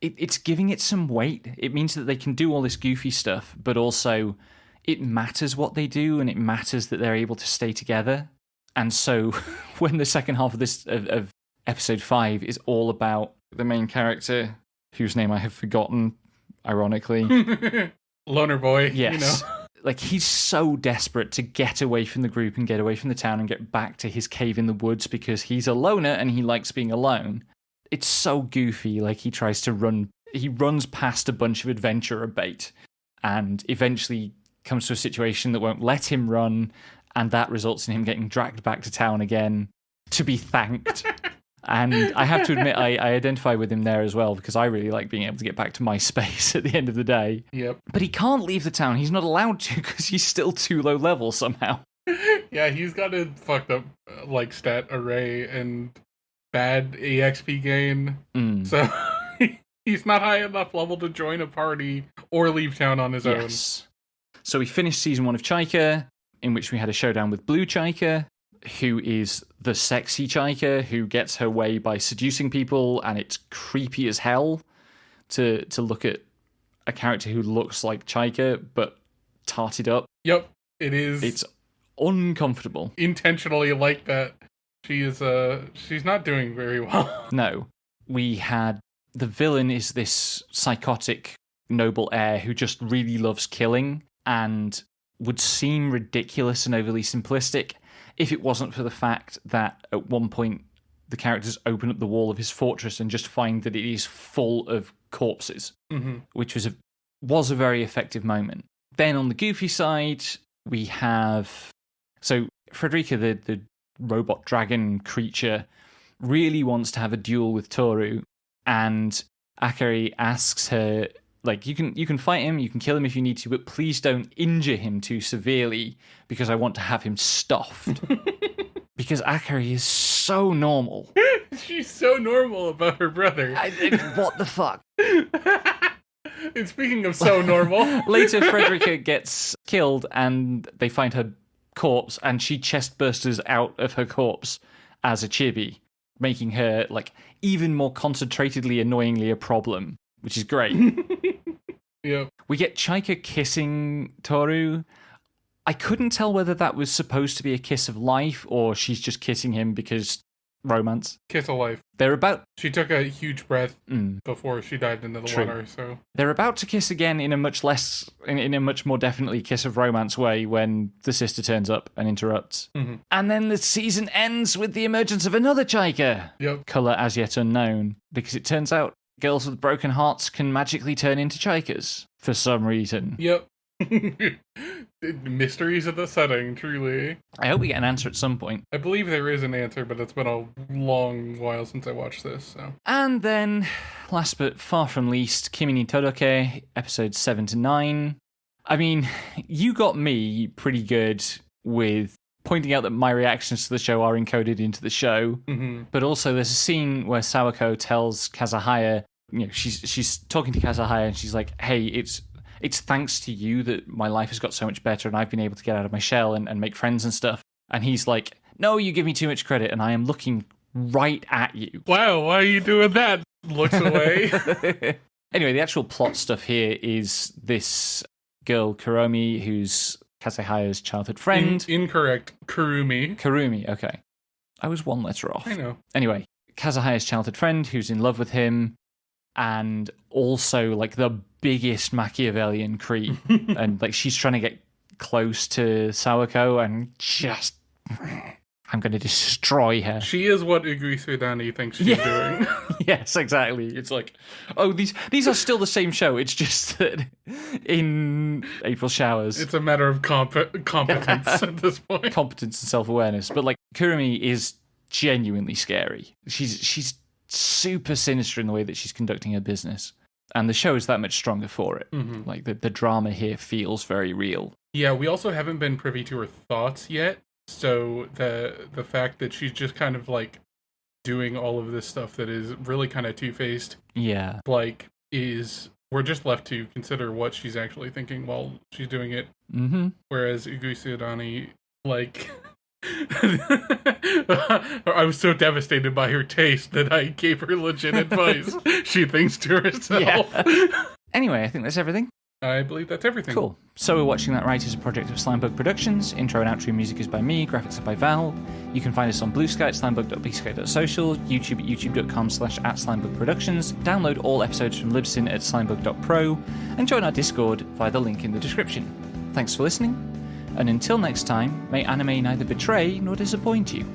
it's giving it some weight. It means that they can do all this goofy stuff, but also it matters what they do, and it matters that they're able to stay together. And so when the second half of this of episode 5 is all about the main character, whose name I have forgotten, ironically. Loner boy. Yes. You know? Like, he's so desperate to get away from the group and get away from the town and get back to his cave in the woods because he's a loner and he likes being alone. It's so goofy. Like, he runs past a bunch of adventurer bait and eventually comes to a situation that won't let him run, and that results in him getting dragged back to town again to be thanked. And I have to admit, I identify with him there as well, because I really like being able to get back to my space at the end of the day. Yep. But he can't leave the town. He's not allowed to, because he's still too low level somehow. Yeah, he's got a fucked up, stat array and bad EXP gain. So he's not high enough level to join a party or leave town on his own. So we finished season 1 of Chaika, in which we had a showdown with Blue Chaika, who is the sexy Chaika who gets her way by seducing people, and it's creepy as hell to look at a character who looks like Chaika but tarted up. Yep, it is. It's uncomfortable. Intentionally like that. She's not doing very well. No. We had the villain is this psychotic noble heir who just really loves killing and would seem ridiculous and overly simplistic if it wasn't for the fact that at one point the characters open up the wall of his fortress and just find that it is full of corpses, which was a very effective moment. Then on the goofy side, we have... So Frederica, the robot dragon creature, really wants to have a duel with Toru, and Akari asks her, like, you can fight him, you can kill him if you need to, but please don't injure him too severely because I want to have him stuffed. Because Akari is so normal. She's so normal about her brother. What the fuck? And speaking of so normal... Later, Frederica gets killed and they find her corpse, and she chest bursts out of her corpse as a chibi, making her, like, even more concentratedly, annoyingly a problem, which is great. Yep. We get Chaika kissing Toru. I couldn't tell whether that was supposed to be a kiss of life or she's just kissing him because romance. Kiss of life. She took a huge breath before she dived into the water, so... They're about to kiss again in a much more definitely kiss of romance way when the sister turns up and interrupts. And then the season ends with the emergence of another Chaika. Yep. Colour as yet unknown, because it turns out girls with broken hearts can magically turn into Chaikas for some reason. Yep. Mysteries of the setting, truly. I hope we get an answer at some point. I believe there is an answer, but it's been a long while since I watched this, so... And then, last but far from least, Kimi ni Todoke, episodes 7 to 9. I mean, you got me pretty good with pointing out that my reactions to the show are encoded into the show, but also there's a scene where Sawako tells Kazuhaya, she's talking to Kazuhaya and she's like, hey, it's thanks to you that my life has got so much better and I've been able to get out of my shell and make friends and stuff. And he's like, no, you give me too much credit and I am looking right at you. Wow, why are you doing that? Looks away. Anyway, the actual plot stuff here is this girl, Kuromi, who's Kazuhaya's childhood friend. Incorrect. Kurumi, okay. I was one letter off. I know. Anyway, Kazuhaya's childhood friend who's in love with him and also like the biggest Machiavellian creep. And like she's trying to get close to Sawako and just I'm going to destroy her. She is what Iguisudani thinks she's doing. Yes, exactly. It's like, oh, these are still the same show. It's just that in April Showers. It's a matter of competence at this point. Competence and self-awareness. But like, Kurumi is genuinely scary. She's super sinister in the way that she's conducting her business. And the show is that much stronger for it. Mm-hmm. Like, the drama here feels very real. Yeah, we also haven't been privy to her thoughts yet. So the fact that she's just kind of like doing all of this stuff that is really kind of two-faced, like, we're just left to consider what she's actually thinking while she's doing it. Mm-hmm. Whereas Iguisudani, like, I was so devastated by her taste that I gave her legit advice. She thinks to herself. Yeah. Anyway, I think that's everything. I believe that's everything. Cool. So We're Watching That Right is a project of Slimebug Productions. Intro and outro music is by me, graphics are by Val. You can find us on Blue Sky at slimebug.bsky.social, YouTube at youtube.com/@slimebugproductions. Download all episodes from Libsyn at slimebug.pro, and join our Discord via the link in the description. Thanks for listening, and until next time, may anime neither betray nor disappoint you.